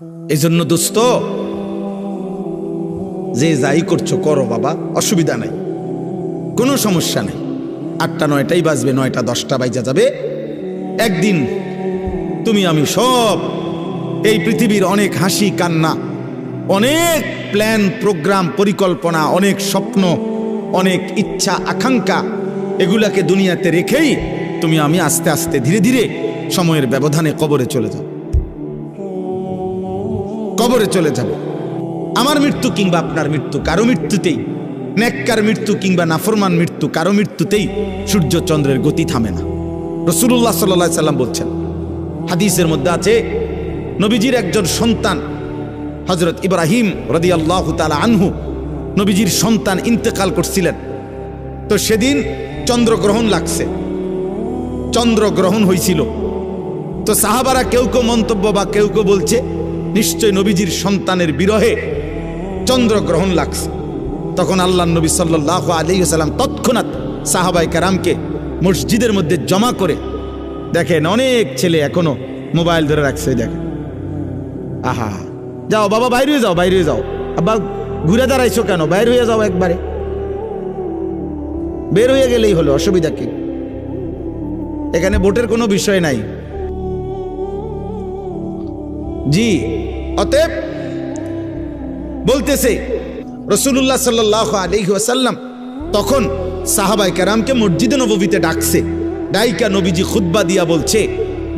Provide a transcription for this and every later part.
এই জন্য দোস্ত, যে যাই করছো করো বাবা, অসুবিধা নাই, কোনো সমস্যা নেই। 8টা 9টাই বাজবে, 9টা 10টা বাইজা যাবে। একদিন তুমি আমি সব এই পৃথিবীর অনেক হাসি কান্না, অনেক প্ল্যান প্রোগ্রাম পরিকল্পনা, অনেক স্বপ্ন, অনেক ইচ্ছা আকাঙ্ক্ষা, এগুলাকে দুনিয়াতে রেখেই তুমি আমি আস্তে আস্তে ধীরে ধীরে সময়ের ব্যবধানে কবরে চলে যাব। কবরে চলে যাব। আমার মৃত্যু কিংবা আপনার মৃত্যু, কারো মৃত্যুতেই, নেককার মৃত্যু কিংবা নাফরমান মৃত্যু, কারো মৃত্যুতেই সূর্য চন্দ্রের গতি থামে না। রাসূলুল্লাহ সাল্লাল্লাহু আলাইহি সাল্লাম বলছেন, হাদিসের মধ্যে আছে, নবীজির একজন সন্তান হযরত ইব্রাহিম রাদিয়াল্লাহু তাআলা আনহু, নবীজির সন্তান ইন্তেকাল করছিলেন। তো সেদিন চন্দ্রগ্রহণ লাগছে, চন্দ্রগ্রহণ হয়েছিল। তো সাহাবারা কেউ কেউ মন্তব্য বা কেউ কেউ বলছে নিশ্চয় নবীজির সন্তানের বিরহে চন্দ্রগ্রহণ লাগছে। তখন আল্লাহর নবী সাল্লাল্লাহু আলাইহি ওয়াসাল্লাম তৎক্ষণাৎ সাহাবায়ে কেরামকে মসজিদের মধ্যে জমা করে, দেখেন অনেক ছেলে এখনো মোবাইল ধরে রাখছে, দেখেন, আহা, যাও বাবা বাইরে যাও, বাইরে যাও, আব্বা ঘুরে দাঁড়াইছো কেন, বাইর হয়ে যাও, একবারে বের হয়ে গেলেই হলো, অসুবিধা কি? এখানে ভোটের কোনো বিষয় নাই। জি, অতএব বলতেছে রাসূলুল্লাহ সাল্লাল্লাহু আলাইহি ওয়াসাল্লাম তখন সাহাবায়ে কেরামকে মসজিদে নববীতে ডাকছে। ডাইকা নবীজি খুতবা দিয়া বলছে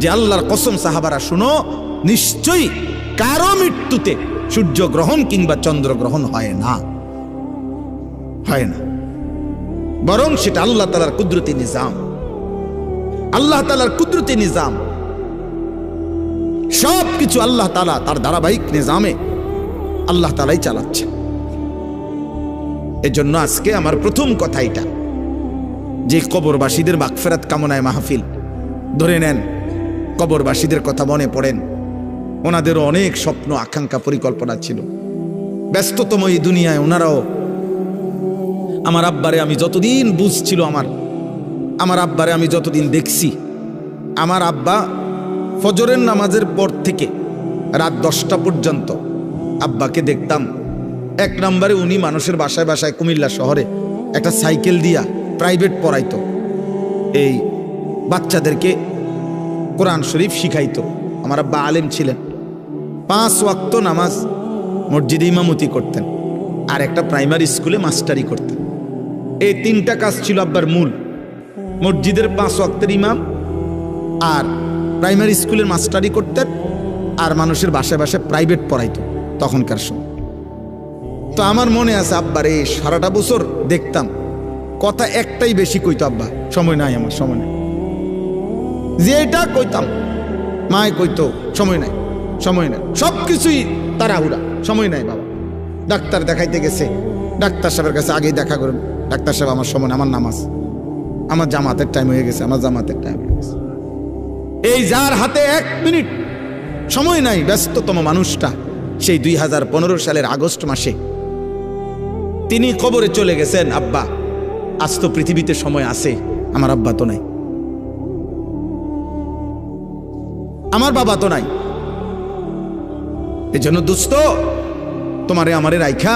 যে আল্লাহর কসম সাহাবারা শুনো, নিশ্চয়ই কারো মৃত্যুতে সূর্যগ্রহণ কিংবা চন্দ্রগ্রহণ হয় না, হয় না, বরং সেটা আল্লাহ তাআলার কুদরতি নিজাম। আল্লাহ তাআলার কুদরতি নিজাম, সব কিছু আল্লাহ তাআলা তার ধারাবাহিক নিজামে আল্লাহ তাআলাই চালাচ্ছে। এজন্য আজকে আমার প্রথম কথা এটা যে কবরবাসীদের মাগফিরাত কামনায় মাহফিল। ধরে নেন, কবরবাসীদের কথা মনে পড়েন, ওনাদেরও অনেক স্বপ্ন আকাঙ্ক্ষা পরিকল্পনা ছিল। ব্যস্ততম এই দুনিয়ায় ওনারাও, আমার আব্বারে আমি যতদিন বুঝছিল, আমার আব্বারে আমি যতদিন দেখছি, আমার আব্বা ফজরের নামাজের পর থেকে রাত 10টা পর্যন্ত আব্বাকে দেখতাম। এক নম্বরে উনি মানুষের বাসায় বাসায় কুমিল্লা শহরে একটা সাইকেল দিয়া প্রাইভেট পড়াইতো, এই বাচ্চাদেরকে কোরআন শরীফ শিখাইতো। আমার আব্বা আলেম ছিলেন, 5 ওয়াক্ত নামাজ মসজিদে ইমামতি করতেন, আর একটা প্রাইমারি স্কুলে মাস্টারি করতেন। এই 3টা কাজ ছিল আব্বার মূল, মসজিদের 5 ওয়াক্তের ইমাম, আর প্রাইমারি স্কুলের মাস্টারি করতেন, আর মানুষের বাসায় বাসায় প্রাইভেট পড়াইতো তখনকার সময়। তো আমার মনে আছে আব্বার এই সারাটা বছর দেখতাম কথা একটাই বেশি কইতো, আব্বা সময় নাই, আমার সময় নাই। যে এটা কইতাম মায় কইতো সময় নাই, সময় নাই, সব কিছুই তাড়াহুড়া, সময় নাই বাবা। ডাক্তার দেখাইতে গেছে, ডাক্তার সাহেবের কাছে আগেই দেখা করেন, ডাক্তার সাহেব আমার সময়, আমার নামাজ, আমার জামাতের টাইম হয়ে গেছে, আমার জামাতের টাইম হয়ে গেছে। এই যার হাতে 1 মিনিট সময় নাই, ব্যস্ততম মানুষটা, সেই 2015 সালের আগস্ট মাসে তিনি কবরে চলে গেছেন। আব্বা আজ তো পৃথিবীতে সময় আছে, আমার আব্বা তো নাই, আমার বাবা তো নাই। এজন্য দোস্ত, তোমারে আমারে রাইখা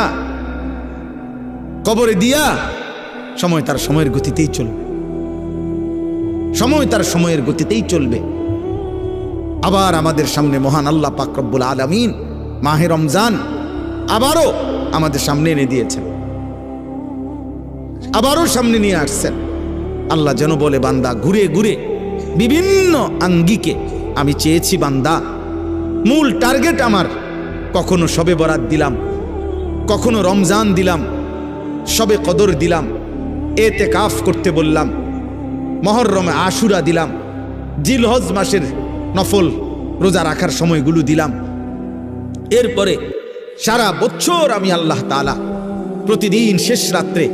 কবরে দিয়া সময় তার সময়ের গতিতেই চলবে, সময় তার সময়ের গতিতেই চলবে। আবার আমাদের সামনে মহান আল্লাহ পাক রব্বুল আলামিন মাহে রমজান আবারও আমাদের সামনে এনে দিয়েছেন, আবারও সামনে নিয়ে আসছেন। আল্লাহ যেন বলে, বান্দা ঘুরে ঘুরে বিভিন্ন আঙ্গিকে আমি চেয়েছি, বান্দা মূল টার্গেট আমার, কখনো শবে বরাত দিলাম, কখনো রমজান দিলাম, শবে কদর দিলাম, এতেকাফ করতে বললাম, মুহররমে আশুরা দিলাম, জিলহজ মাসের নফল রোজা রাখার সময়গুলো দিলাম। এরপরে সারা বছর আমি আল্লাহ তাআলা প্রতিদিন শেষ রাত্রে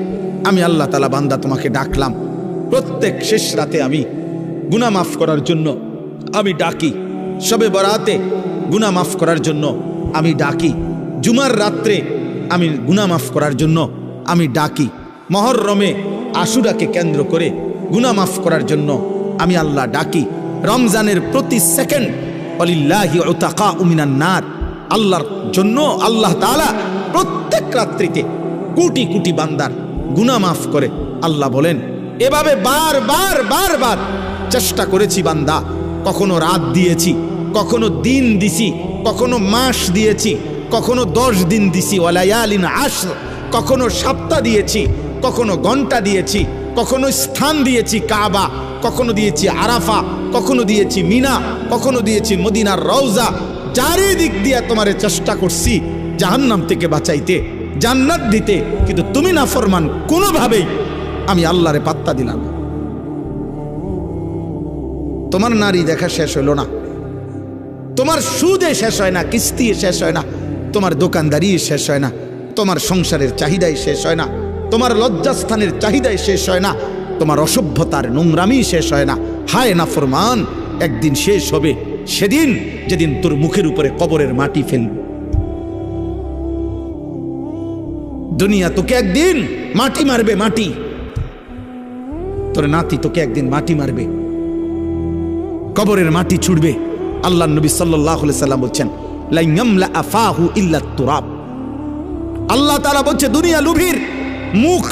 আমি আল্লাহ তাআলা বান্দা তোমাকে ডাকলাম। প্রত্যেক শেষ রাতে আমি গুনাহ মাফ করার জন্য আমি ডাকি, শবে বরাতে গুনাহ মাফ করার জন্য আমি ডাকি, জুমার রাত্রে আমি গুনাহ মাফ করার জন্য আমি ডাকি, মুহররমে আশুরাকে কেন্দ্র করে গুনাহ মাফ করার জন্য আমি আল্লাহ ডাকি। রমজানের প্রতি সেকেন্ড ওয়ালিল্লাহি উতাকাউ মিনান নার, আল্লাহর জন্য আল্লাহ তাআলা প্রত্যেক রাত্রিতে কোটি কোটি বান্দার গুনাহ মাফ করে। আল্লাহ বলেন, এভাবে বারবার চেষ্টা করেছি বান্দা, কখনো রাত দিয়েছি, কখনো দিন দিছি, কখনো মাস দিয়েছি, কখনো 10 দিন দিছি, ওয়ালায়ালিন আশর, কখনো সপ্তাহ দিয়েছি, কখনো ঘন্টা দিয়েছি, কখনো স্থান দিয়েছি কাবা, কখনো দিয়েছি আরাফা, কখনো দিয়েছি মিনা, কখনো দিয়েছি মদিনার রওজা। চারিদিক দিয়ে তোমারে চেষ্টা করছি জাহান্নাম থেকে বাঁচাইতে, জান্নাত দিতে, কিন্তু তুমি নাফরমান, কোনোভাবেই আমি আল্লাহরে পাত্তা দিলাম না। তোমার নারী দেখা শেষ হলো না, তোমার সুদে শেষ হয় না, কিস্তি শেষ হয় না, তোমার দোকানদারি শেষ হয় না, তোমার সংসারের চাহিদাই শেষ হয় না, তোমার লজ্জাস্থানের চাহিদাই শেষ হয় না, তোমার অসভ্যতার নোংরামি শেষ হয় না। হায় নাফরমান, একদিন শেষ হবে, সেদিন যেদিন তোর মুখের উপরে কবরের মাটি ফেলবে। দুনিয়া তোকে একদিন মাটি মারবে, মাটি। তোর নাতি তোকে একদিন মাটি মারবে, কবরের মাটি ছুড়বে। আল্লাহ নবী সাল্লাল্লাহু আলাইহি সাল্লাম বলছেন, লা ইয়ামলা আফাহু ইল্লা তুরাব। আল্লাহ তাআলা বলছে, দুনিয়া লুভির মুখ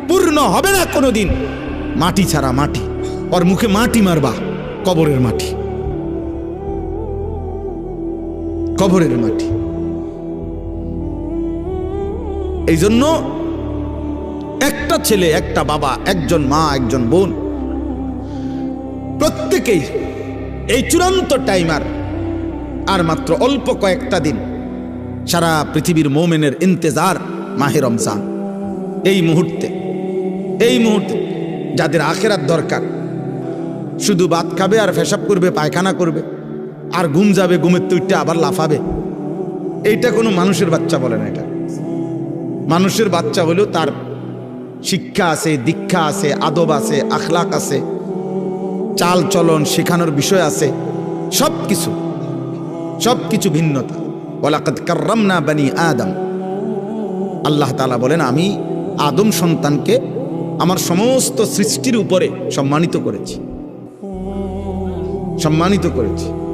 পূর্ণ হবে না কোনোদিন মাটি ছাড়া, মাটি। ওর মুখে মাটি মারবা, কবরের মাটি, কবরের মাটি। এই জন্য একটা ছেলে, একটা বাবা, একজন মা, একজন বোন, প্রত্যেকেই এই চূড়ান্ত টাইমার আর মাত্র অল্প কয়েকটা দিন। সারা পৃথিবীর মোমেনের ইন্তেজার মাহে রমজান। এই মুহূর্তে যাদের আখিরাত দরকার, শুধু ভাত খাবে আর পেশাব করবে, পায়খানা করবে, আর ঘুম যাবে, ঘুমের তুইটা আবার লাফাবে। এইটা কোনো মানুষের বাচ্চা বলে না। এটা মানুষের বাচ্চা হলেও তার শিক্ষা আছে, দীক্ষা আছে, আদব আছে, আখলাক আছে, চাল চলন শেখানোর বিষয় আছে, সবকিছু ভিন্নতা। ওয়ালাকাদ কাররামনা বানি আদম। আল্লাহ তাআলা বলেন, আমি আদম সন্তানকে আমার সমস্ত সৃষ্টির উপরে সম্মানিত করেছি।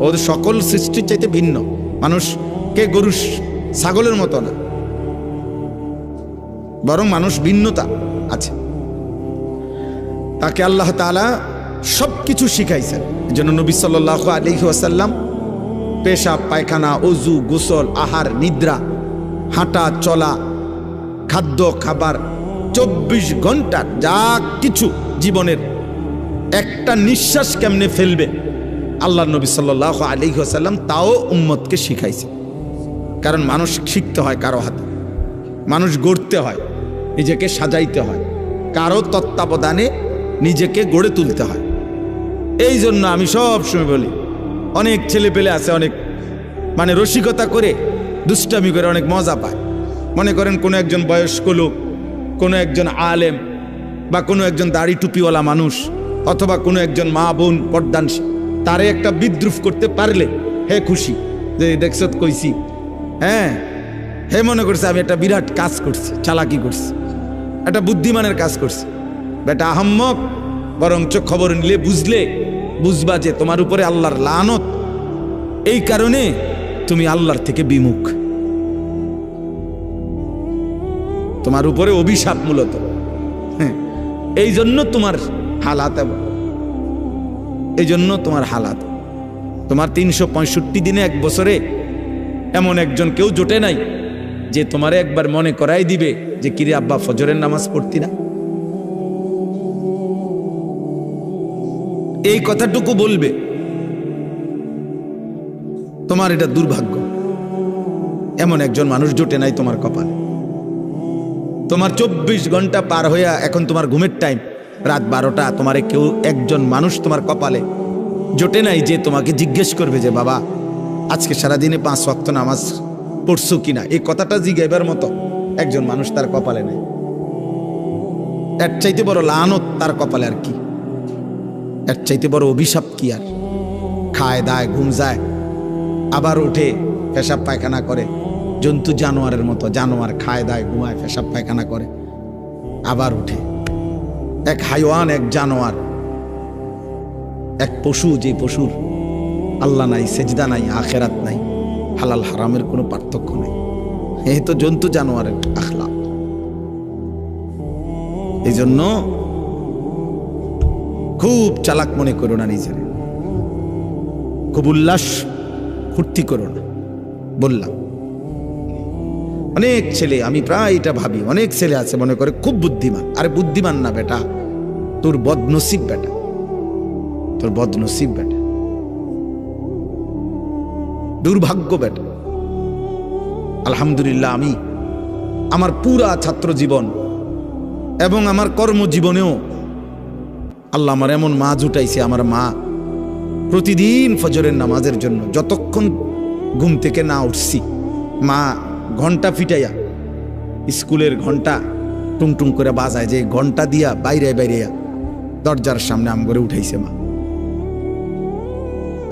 ওদের সকল সৃষ্টির চাইতে ভিন্ন। মানুষকে গরু ছাগলের মতো না, বরং মানুষ ভিন্নতা আছে। তাকে আল্লাহ তাআলা সবকিছু শিখাইছেন। এজন্য নবী সাল্লাল্লাহু আলাইহি ওয়াসাল্লাম পেশাব, পায়খানা, ওযু, গোসল, আহার, নিদ্রা, হাঁটা চলা, খাদ্য খাবার, 24 ঘন্টা যা কিছু জীবনের একটা নিঃশ্বাস কেমনে ফেলবে, আল্লাহ নবী সাল্লাল্লাহু আলাইহি ওয়াসাল্লাম তাও উম্মতকে শিখাইছে। কারণ মানুষ শিখতে হয় কারো হাতে, মানুষ গড়তে হয়, নিজেকে সাজাইতে হয়, কারো তত্ত্বাবধানে নিজেকে গড়ে তুলতে হয়। এই জন্য আমি সব সময় বলি, অনেক ছেলে পেলে আছে, অনেক রসিকতা করে, দুষ্টামি করে অনেক মজা পায়। মনে করেন কোনো একজন বয়স্ক লোক, কোনো একজন আলেম, বা কোনো একজন দাড়ি টুপিওয়ালা মানুষ, অথবা কোনো একজন মা বোন পর্দানশীল, তারে একটা বিদ্রুপ করতে পারলে হে খুশি, যে দেখছত কইছি। হ্যাঁ, হে মনে করছে আমি একটা বিরাট কাজ করছি, চালাকি করছি, একটা বুদ্ধিমানের কাজ করছি। বেটা আহাম্মক, বরঞ্চ খবর নিলে বুঝবা যে তোমার উপরে আল্লাহর লানত। এই কারণে তুমি আল্লাহর থেকে বিমুখ, তোমার উপরে অভিশাপ মূলত। হ্যাঁ, এই জন্য তোমার হালাত, এই জন্য তোমার হালাত। তোমার 365 দিনে, এক বছরে এমন একজন কেউ জোটে নাই যে তোমারে একবার মনে করাই দিবে যে কিরে আব্বা ফজরের নামাজ পড়তি না। এই কথাটুকু বলবে, তোমার এটা দুর্ভাগ্য। এমন একজন মানুষ জোটে নাই তোমার কপালে। তোমার 24 ঘন্টা পার হইয়া এখন তোমার ঘুমের টাইম, রাত 12টা, তোমারে কেউ একজন মানুষ তোমার কপালে জোটে নাই যে তোমাকে জিজ্ঞেস করবে যে বাবা আজকে সারাদিনে 5 ওয়াক্ত নামাজ পড়ছো কিনা। এই কথাটা জিজ্ঞাইবার মতো একজন মানুষ তার কপালে নাই। এর চাইতে বড় লানত তার কপালে আর কি, এর চাইতে বড় অভিশাপ কি আর। খায় দায়, ঘুম যায়, আবার উঠে পেশাব পায়খানা করে, জন্তু জানোয়ারের মতো। জানোয়ার খায় দায়, ঘুমায়, পেশাব পায়খানা করে, আবার উঠে। এক হাইওয়ান, এক জানোয়ার, এক পশু, যে পশুর আল্লাহ নাই, সেজদা নাই, আখেরাত নাই, হালাল হারামের কোনো পার্থক্য নেই। এই তো জন্তু জানোয়ারের আখলাক। এই জন্য খুব চালাক মনে করো না নিজের, খুব উল্লাস ফুর্তি করো না। বললাম অনেক ছেলে, আমি প্রায় এটা ভাবি, অনেক ছেলে আছে মনে করে খুব বুদ্ধিমান। আরে বুদ্ধিমান না বেটা, তোর বদনসিব বেটা, তোর বদনসিব বেটা, দুর্ভাগ্য বেটা। আলহামদুলিল্লাহ আমি আমার পুরা ছাত্র জীবন এবং আমার কর্মজীবনেও আল্লাহ আমার এমন মা জুটাইছে। আমার মা প্রতিদিন ফজরের নামাজের জন্য যতক্ষণ ঘুম থেকে না উঠছি, মা ঘন্টা ফিটাইয়া, স্কুলের ঘন্টা টুং টুং করে বাজায়, যে ঘন্টা দিয়া বাইরে বাইরে দরজার সামনে আম করে উঠাইছে। মা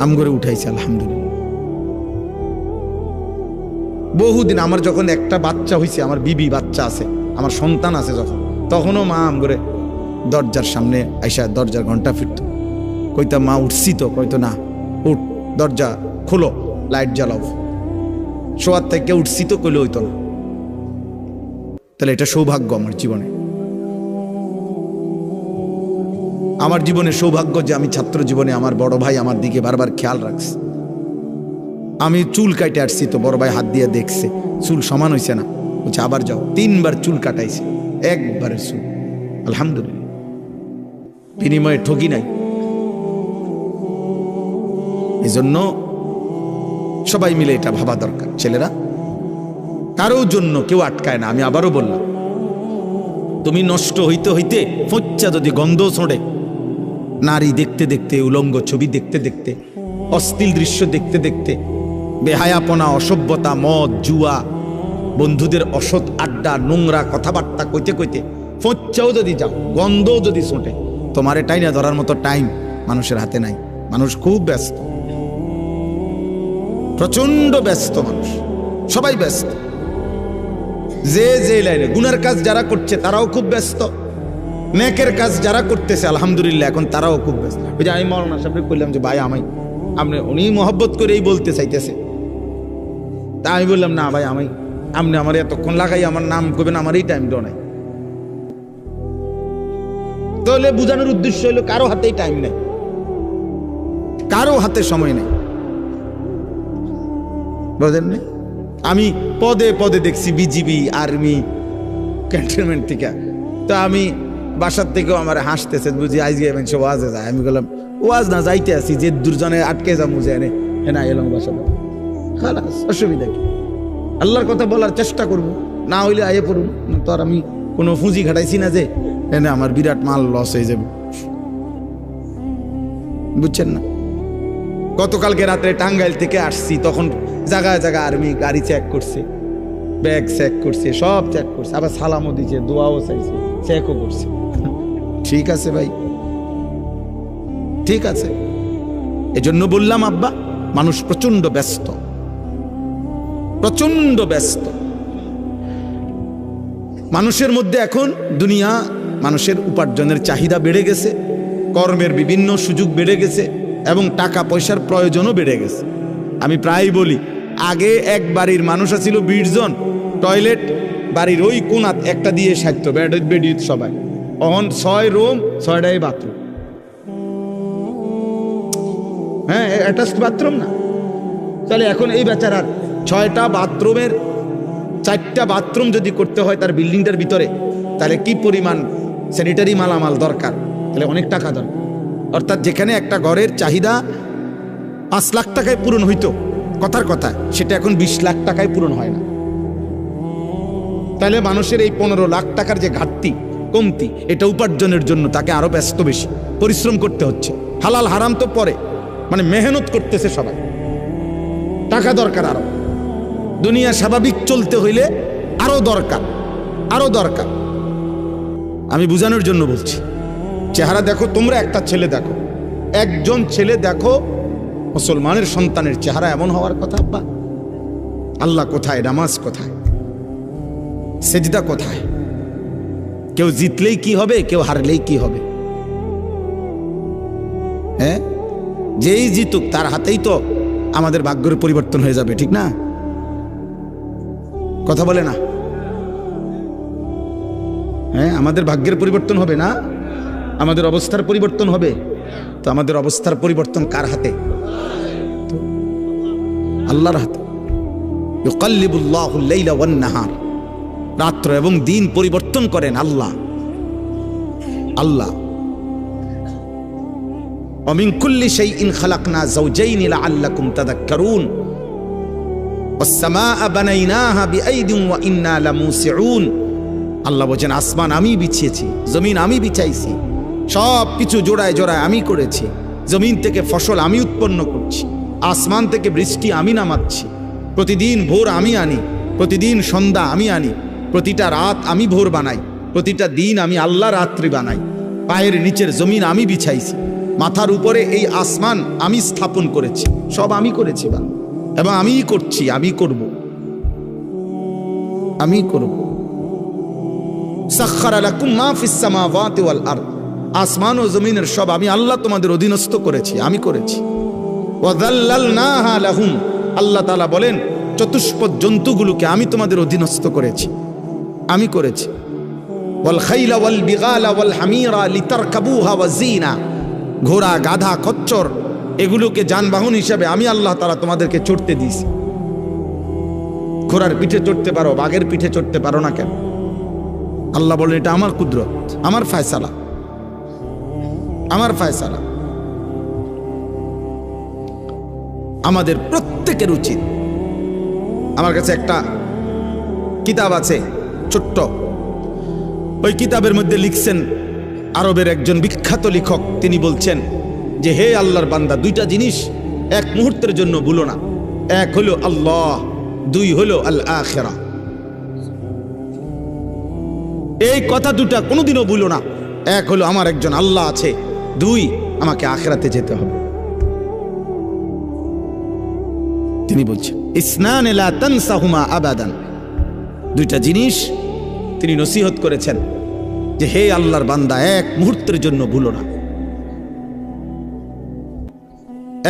আম করে উঠাইছে। আলহামদুলিল্লাহ বহুদিন আমার যখন একটা বাচ্চা হয়েছে, আমার বিবি বাচ্চা আছে, আমার সন্তান আছে যখন, তখনও মা আম করে দরজার সামনে আইসা দরজার ঘন্টা ফিরত। কইতাম মা উঠছি তো, কইতো না উঠ, দরজা খোলো, লাইট জ্বালাও। শোয়ার থেকে উঠছি তো কইলে হইতো না। তাহলে এটা সৌভাগ্য আমার জীবনে, আমার জীবনে সৌভাগ্য যে আমি ছাত্র জীবনে আমার বড় ভাই আমার দিকে বারবার খেয়াল রাখছে। আমি চুল কাটে আসছি তো বড় ভাই হাত দিয়ে দেখছে, চুল সমান হয়েছে না, বলছে আবার যাও। 3 বার চুল কাটাইছে, একবারের চুল। আলহামদুলিল্লাহ, বিনিময়ে ঠকি নাই। এজন্য সবাই মিলে এটা ভাবা দরকার। ছেলেরা কারো জন্য কেউ আটকায় না। আমি আবারও বললাম, তুমি নষ্ট হইতে হইতে ফচ্চা যদি গন্ধ ছোঁড়ে, নারী দেখতে দেখতে, উলঙ্গ ছবি দেখতে দেখতে, অশ্লীল দৃশ্য দেখতে দেখতে, বেহায়াপনা, অসভ্যতা, মদ, জুয়া, বন্ধুদের অসৎ আড্ডা, নোংরা কথাবার্তা কইতে কইতে ফচ্চাও যদি যাও, গন্ধও যদি ছোটে, তোমার এটাই না ধরার মতো টাইম মানুষের হাতে নাই। মানুষ খুব ব্যস্ত, প্রচন্ড ব্যস্ত মানুষ, সবাই ব্যস্ত। যে যে লাইনে গুনার কাজ যারা করছে তারাও খুব ব্যস্ত, নেকের কাজ যারা করতেছে আলহামদুলিল্লাহ এখন তারাও খুব ব্যস্ত। ওই যে আমি মৌলানা সাহেবকে কইলাম যে ভাই আমি, আপনি, উনি মহব্বত করেই বলতে চাইতেছে, তা আমি বললাম না ভাই আমি, আপনি আমার এতক্ষণ লাগাই আমার নাম করবেন, আমার এই টাইম নাই। তাহলে বুঝানোর উদ্দেশ্য হলো কারো হাতেই টাইম নেই, কারো হাতে সময় নেই, বুঝলেন না? আমি পদে পদে দেখছি বিজিবি, আর্মি, ক্যান্টনমেন্ট থেকে। তো আমি বাসার থেকেও আমার হাসতেছে, বুঝি আজকে সে ওয়াজে যায়। আমি বললাম ওয়াজ না যাইতে আসি, যে দুজনে আটকে যা মুজে এনে না এলাম বাসা, খালাস, অসুবিধা কি? আল্লাহর কথা বলার চেষ্টা করব, না হইলে আয়ে পড়ুন। তো আর আমি কোনো পুঁজি ঘাটাইছি না যে এনে আমার বিরাট মাল লস হয়ে যাবে, বুঝছেন না? গতকালকে রাত্রে টাঙ্গাইল থেকে আসছি, তখন জায়গায় জায়গায় আর্মি গাড়ি চেক করছে, ব্যাগ চেক করছে, সব চেক করছে, আবার সালামও দিচ্ছে, দোয়াও চাইছে, চেকও করছে। ঠিক আছে ভাই, ঠিক আছে। এজন্য বললাম আব্বা, মানুষ প্রচন্ড ব্যস্ত, প্রচন্ড ব্যস্ত। মানুষের মধ্যে এখন দুনিয়া, মানুষের উপার্জনের চাহিদা বেড়ে গেছে, কর্মের বিভিন্ন সুযোগ বেড়ে গেছে এবং টাকা পয়সার প্রয়োজনও বেড়ে গেছে। আমি প্রায় বলি, আগে এক বাড়ির মানুষ ছিল 20 জন, টয়লেট বাড়ির ওই কোনাত একটা দিয়ে সাজতো, বেড সবাই। অহন 6 রুম, 6টাই বাথরুম। হ্যাঁ, অ্যাটাচড বাথরুম না। তাহলে এখন এই বেচারার 6টা বাথরুমের 4টা বাথরুম যদি করতে হয় তার বিল্ডিংটার ভিতরে, তাহলে কি পরিমাণ স্যানিটারি মালামাল দরকার, তাহলে অনেক টাকা দরকার। অর্থাৎ যেখানে একটা ঘরের চাহিদা 5 লাখ টাকায় পূরণ হইতো কথার কথা, সেটা এখন 20 লাখ টাকায় পূরণ হয় না। তাহলে মানুষের এই 15 লাখ টাকার যে ঘাটতি, কমতি, এটা উপার্জনের জন্য তাকে আরো ব্যস্ত, বেশি পরিশ্রম করতে হচ্ছে। হালাল হারাম তো পরে, মানে মেহনত করতেছে সবাই, টাকা দরকার আরো। দুনিয়া স্বাভাবিক চলতে হইলে আরো দরকার, আরো দরকার। আমি বুঝানোর জন্য বলছি। চেহারা দেখো, তোমরা একটা ছেলে দেখো, একজন ছেলে দেখো, মুসলমানের সন্তানের চেহারা এমন হওয়ার কথা। আব্বা, আল্লাহ কোথায়? নামাজ কোথায়? সেজদা কোথায়? কেউ জিতলেই কি হবে, কেউ হারলেই কি হবে? হ্যাঁ, যেই জিতুক তার হাতেই তো আমাদের ভাগ্যের পরিবর্তন হয়ে যাবে, ঠিক না? কথা বলে না? হ্যাঁ, আমাদের ভাগ্যের পরিবর্তন হবে না, আমাদের অবস্থার পরিবর্তন হবে। তো আমাদের অবস্থার পরিবর্তন কার হাতে? আল্লাহর হাতে। ইউকাল্লিবুল্লাহুল লাইলা ওয়ান নাহার, রাত্র এবং দিন পরিবর্তন করেন আল্লাহ। আল্লাহ ওয়া মিন কুল্লি শাইইন খালাকনা যাওজাইনি লাআল্লাকুম তাযাক্কারুন ওয়াস সামাআ বানাইনাহা বিআইদিন ওয়া ইন্না লামুসিউন। আল্লাহ বলেন আসমান আমি বিছিয়েছি, জমিন আমি বিছাইছি, সব কিছু জোড়ায় জোড়ায় আমি করেছি। জমিন থেকে ফসল আমি উৎপন্ন করছি, আসমান থেকে বৃষ্টি আমি নামাচ্ছি, প্রতিদিন ভোর আমি আনি, প্রতিদিন সন্ধ্যা আমি আনি, প্রতিটা রাত আমি ভোর বানাই, প্রতিটা দিন আমি আল্লাহ রাত্রি বানাই। পায়ের নিচের জমিন আমি বিছাইছি, মাথার উপরে এই আসমান আমি স্থাপন করেছি, সব আমি করেছি এবং আমিই করছি, আমি করব, আমি করব। সাখখারা লাকুম মা ফিস সামাওয়াতি ওয়াল আরদ, আসমান ও জমিনের সব আমি আল্লাহ তোমাদের অধীনস্থ করেছি, আমি করেছি। ওয়া যাল্লালনাহা লাহুম, আল্লাহ তাআলা বলেন চতুষ্পদ জন্তুগুলোকে আমি তোমাদের অধীনস্থ করেছি, আমি করেছি। ওয়াল খাইলা ওয়াল বিগালা ওয়াল হামিরা লিতারকাবুহা ওয়া জিনা, ঘোড়া গাধা খচ্চর এগুলোকে যানবাহন হিসাবে আমি আল্লাহ তাআলা তোমাদেরকে চড়তে দিয়েছি। ঘোড়ার পিঠে চড়তে পারো, বাঘের পিঠে চড়তে পারো না কেন? আল্লাহ বলেন এটা আমার কুদরত, আমার ফয়সালা, আমার ফয়সালা। আমাদের প্রত্যেকের উচিত, আমার কাছে একটা কিতাব আছে ছোট্ট, ওই কিতাবের মধ্যে লিখছেন আরবের একজন বিখ্যাত লেখক, তিনি বলছেন যে হে আল্লাহর বান্দা, দুইটা জিনিস এক মুহূর্তের জন্য ভুলো না। এক হলো আল্লাহ, দুই হলো আল আখিরা। এই কথা দুটা কোনোদিনও ভুলো না। এক হলো আমার একজন আল্লাহ আছে, দুই আমাকে আখিরাতে যেতে হবে। তিনি বলছেন ইসনান লা তানসাহুমা আবাদান, দুইটা জিনিস তিনি নসিহত করেছেন যে হে আল্লাহর বান্দা, এক মুহূর্তের জন্য ভুলো না।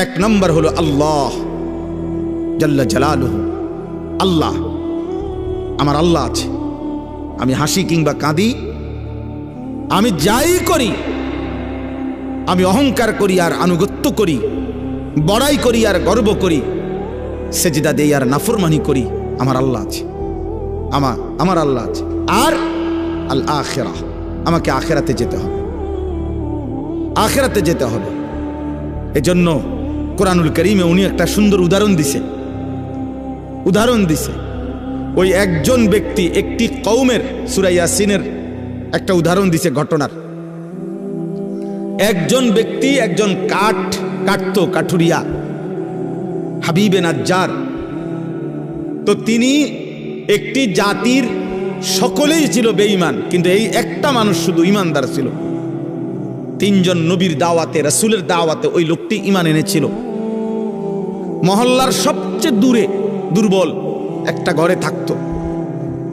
এক নম্বর হলো আল্লাহ জাল্লা জালালুহু, আল্লাহ, আমার আল্লাহ আছে। আমি হাসি কিংবা কাঁদি, আমি যাই করি, আমি অহংকার করি আর আনুগত্য করি, বড়াই করি আর গর্ব করি, সেজদা দেই আর নাফরমানি করি, আমার আল্লাহ আছে, আমার আল্লাহ আছে। আর আল আখিরা, আমাকে আখিরাতে যেতে হবে, আখিরাতে যেতে হবে। এজন্য কোরআনুল কারীমে উনি একটা সুন্দর উদাহরণ দিছে। ওই একজন ব্যক্তি একটি কওমের, সূরা ইয়াসিনের একটা উদাহরণ দিছে ঘটনার। একজন ব্যক্তি একজন কাটতো, কাঠুরিয়া, হাবিবে নাজ্জার। তো তিনি একটি জাতির সকলেই ছিল বেঈমান, কিন্তু এই একটা মানুষ শুধু ইমানদার ছিল। তিনজন নবীর দাওয়াতে, রাসূলের দাওয়াতে ওই লোকটি ঈমান এনেছিল। মহল্লার সবচেয়ে দূরে দুর্বল একটা ঘরে থাকতো।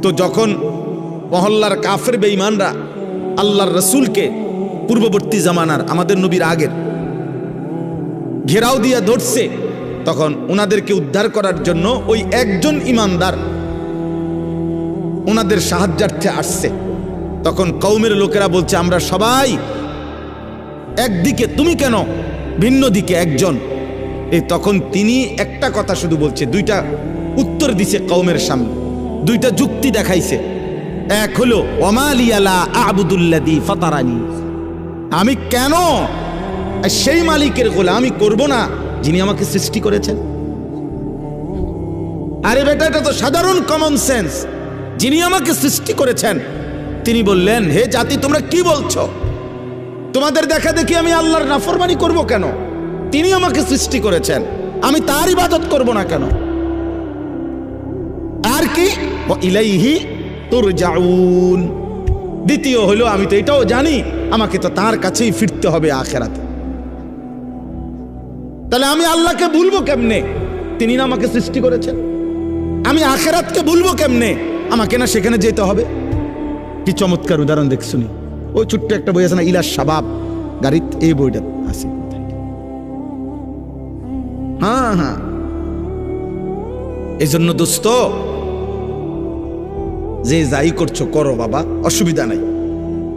তো যখন মহল্লার কাফের বেঈমানরা আল্লাহর রাসূলকে, পূর্ববর্তী জামানার আমাদের নবীর আগের, ঘেরাও দিয়ে ধরছে, তখন ওনাদেরকে উদ্ধার করার জন্য ওই একজন ইমানদার ওনাদের সাহায্যার্থে আসছে। তখন কওমের লোকেরা বলছে আমরা সবাই একদিকে, তুমি কেন ভিন্ন দিকে একজন? তখন তিনি একটা কথা শুধু বলছে, দুইটা উত্তর দিছে কওমের সামনে, দুইটা যুক্তি দেখাইছে। এক হলো ওমা লিয়া লা আ'বুদুল্লাযী ফাতারানি, আমি কেন সেই মালিকের গোলামি করব না যিনি আমাকে সৃষ্টি করেছেন। আরে বেটা, এটা তো সাধারণ কমন সেন্স। যিনি আমাকে সৃষ্টি করেছেন তিনি বললেন, হে জাতি তোমরা কি বলছো? তোমাদের দেখা দেখি আমি আল্লাহর নাফরমানি করব কেন? তিনি আমাকে সৃষ্টি করেছেন, আমি তার ইবাদত করব না কেন? আর কি ওয়া ইলাইহি তুরজাউন, দ্বিতীয় হলো আমি তো এটাও জানি আমাকে তো তার কাছেই ফিরতে হবে আখিরাতে। তাহলে আমি আল্লাহকে ভুলবো কেমনে? তিনি না আমাকে সৃষ্টি করেছেন। আমি আখিরাতকে ভুলবো কেমনে? আমাকে না সেখানে যেতে হবে। কি চমৎকার উদাহরণ দেখছুনি। ওই ছোট্ট একটা বই আছে না, ইলা শাবাব গাড়িত, এই বইটা আছে। হ্যাঁ, এই জন্য দোস্ত, যে যাই করছো করো বাবা, অসুবিধা নাই।